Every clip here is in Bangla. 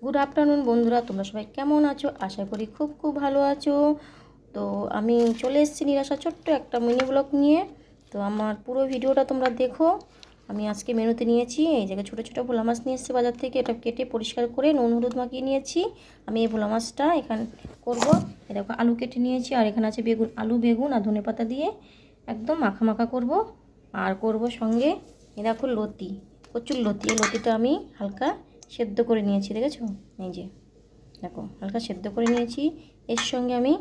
গুড আফটারনুন বন্ধুরা, তোমরা সবাই কেমন আছো? আশা করি খুব খুব ভালো আছো। তো আমি চলে এসেছি নিরাশা ছোট্ট একটা মিনি ব্লগ নিয়ে। তো আমার পুরো ভিডিওটা তোমরা দেখো। আমি আজকে মেনুতে নিয়েছি এই জায়গায় ছোটো ছোটো ভোলা মাছ নিয়ে এসেছি বাজার থেকে। এটা কেটে পরিষ্কার করে নুন হলুদ মাখিয়ে নিয়েছি। আমি এই ভোলা মাছটা এখানে করবো। এরকম আলু কেটে নিয়েছি, আর এখানে আছে বেগুন, আলু বেগুন আর ধনেপাতা দিয়ে একদম মাখা মাখা করব। আর করব সঙ্গে দেখো লতি, প্রচুর লতি। এই লতিটা আমি হালকা সেদ্ধ করে নিয়েছি, দেখেছো? এই যে দেখো হালকা সেদ্ধ করে নিয়েছি। এর সঙ্গে আমি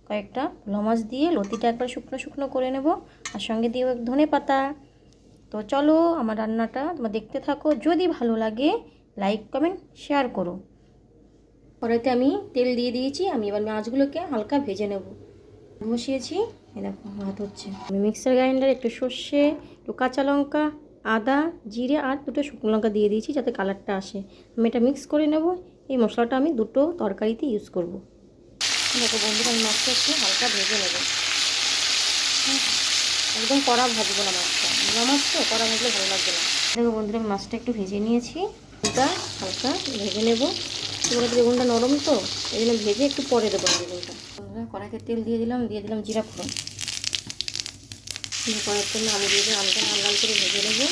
কয়েকটা ভোলা মাছ দিয়ে লতিটা একবার শুকনো শুকনো করে নেব, আর সঙ্গে দিয়ে ধনে পাতা। তো চলো আমার রান্নাটা তোমরা দেখতে থাকো। যদি ভালো লাগে লাইক কমেন্ট শেয়ার করো। কড়াইতে আমি তেল দিয়ে দিয়েছি। আমি এবার মাছগুলোকে হালকা ভেজে নেব। বসিয়েছি, এই দেখো ভাত হচ্ছে। আমি মিক্সার গ্রাইন্ডারে একটু সর্ষে, একটু কাঁচা লঙ্কা, আদা, জিরে আর দুটো শুকনো লঙ্কা দিয়ে দিয়েছি যাতে কালারটা আসে। আমি এটা মিক্স করে নেব। এই মশলাটা আমি দুটো তরকারিতে ইউজ করব। দেখো বন্ধুরা, আমি মাছটা একটু হালকা ভেজে নেব। একদম কড়া ভাজবো না মাছটা, ভোলা মাছ তো কড়া ভাজলে ভালো লাগবে না। দেখো বন্ধুরা, আমি মাছটা একটু ভেজে নিয়েছি। এটা হালকা ভেজে নেব। এবার বেগুনটা নরম তো, এই জন্য ভেজে একটু পরে দেবো বেগুনটা। কড়াইতে তেল দিয়ে দিলাম জিরা ফোড়ন। করার জন্য আলু দিয়ে দেবো। আলুটা লাল লাল করে ভেজে নেবো।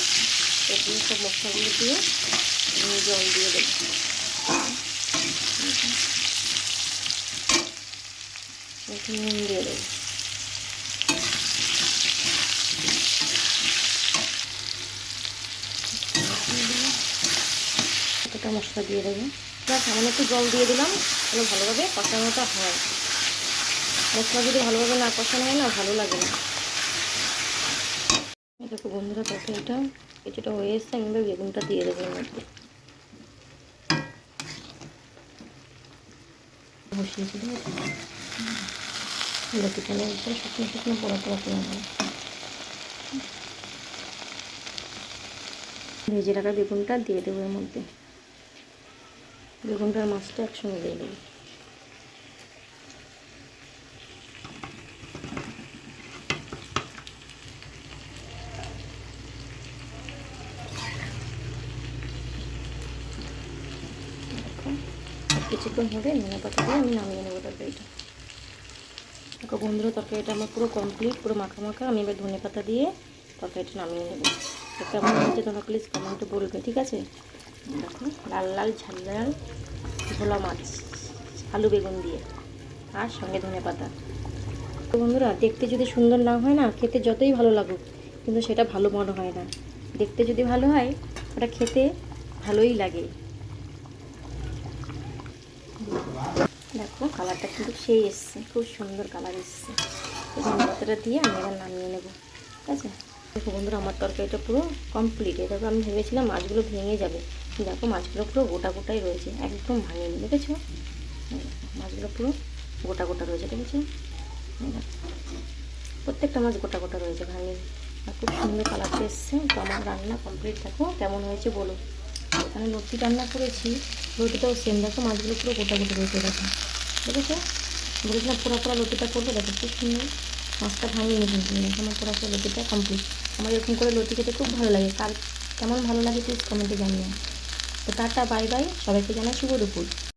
এর দিয়ে সব মশলাগুলো দিয়ে জল দিয়ে দেবো। একটু নুন দিয়ে দেবো। একটা মশলা দিয়ে দেবো। প্লাস সামান্য একটু জল দিয়ে দিলাম, তাহলে ভালোভাবে কষানোটা হয়। মশলা যদি ভালোভাবে না কষানো হয় না, ভালো লাগে না। দেখো বন্ধুরা, তরকারিটা কিছুটা হয়ে এসছে। আমি এবার বেগুনটা দিয়ে দেবো এর মধ্যে। বসিয়েছি, ঠিক আছে? লতিখানে একদম শুকনো শুকনো পোড়া পোড়া করে নেবো। ভেজে রাখা বেগুনটা দিয়ে দেবো এর মধ্যে। বেগুনটার মাছটা একসঙ্গে দিয়ে দেবো। কিছুক্ষণ হবে, ধনে পাতা দিয়ে আমি নামিয়ে নেবো তরকারিটা। দেখো বন্ধুরা, তরকারিটা আমার পুরো কমপ্লিট, পুরো মাখা মাখা। আমি এবার ধনে পাতা দিয়ে তরকারিটা নামিয়ে নেবো। তো কেমন হয়েছে তোমরা প্লিজ কমেন্টে বলবে, ঠিক আছে? দেখো লাল লাল ঝাল ঝাল ভোলা মাছ আলু বেগুন দিয়ে, আর সঙ্গে ধনে পাতা। তো বন্ধুরা, দেখতে যদি সুন্দর না হয় না, খেতে যতই ভালো লাগুক কিন্তু সেটা ভালো মনে হয় না। দেখতে যদি ভালো হয় ওটা খেতে ভালোই লাগে। দেখো কালারটা কিন্তু সেই এসছে, খুব সুন্দর কালার এসছে। ধনে পাতাটা দিয়ে আমি এবার নামিয়ে নেবো, ঠিক আছে? দেখো বন্ধুরা, আমার তরকারিটা পুরো কমপ্লিট। দেখো আমি ভেবেছিলাম মাছগুলো ভেঙে যাবে, দেখো মাছগুলো পুরো গোটা গোটাই রয়েছে, একদম ভাঙেনি, দেখেছো? মাছগুলো পুরো গোটা গোটা রয়েছে, দেখেছো? প্রত্যেকটা মাছ গোটা গোটা রয়েছে, ভাঙেনি। আর খুব সুন্দর কালারটা এসছে। তো আমার রান্না কমপ্লিট। দেখো কেমন হয়েছে বলো। এখানে লতি রান্না করেছি, লতিটাও সেম। দেখো মাছগুলো পুরো গোটা গোটা রয়েছে, দেখো, দেখেছো? বলেছিলাম পোড়া পোড়া লতিটা করবো। দেখো খুব সুন্দর, মাছটা ভাঙিয়ে কিন্তু। দেখো আমার পোড়া পোড়া লতিটা কমপ্লিট। আমার এরকম করে লতি খেতে খুব ভালো লাগে। কার কেমন ভালো লাগে প্লিজ কমেন্টে জানিও। তো টাটা, বাই বাই, সবাইকে জানাই শুভ দুপুর।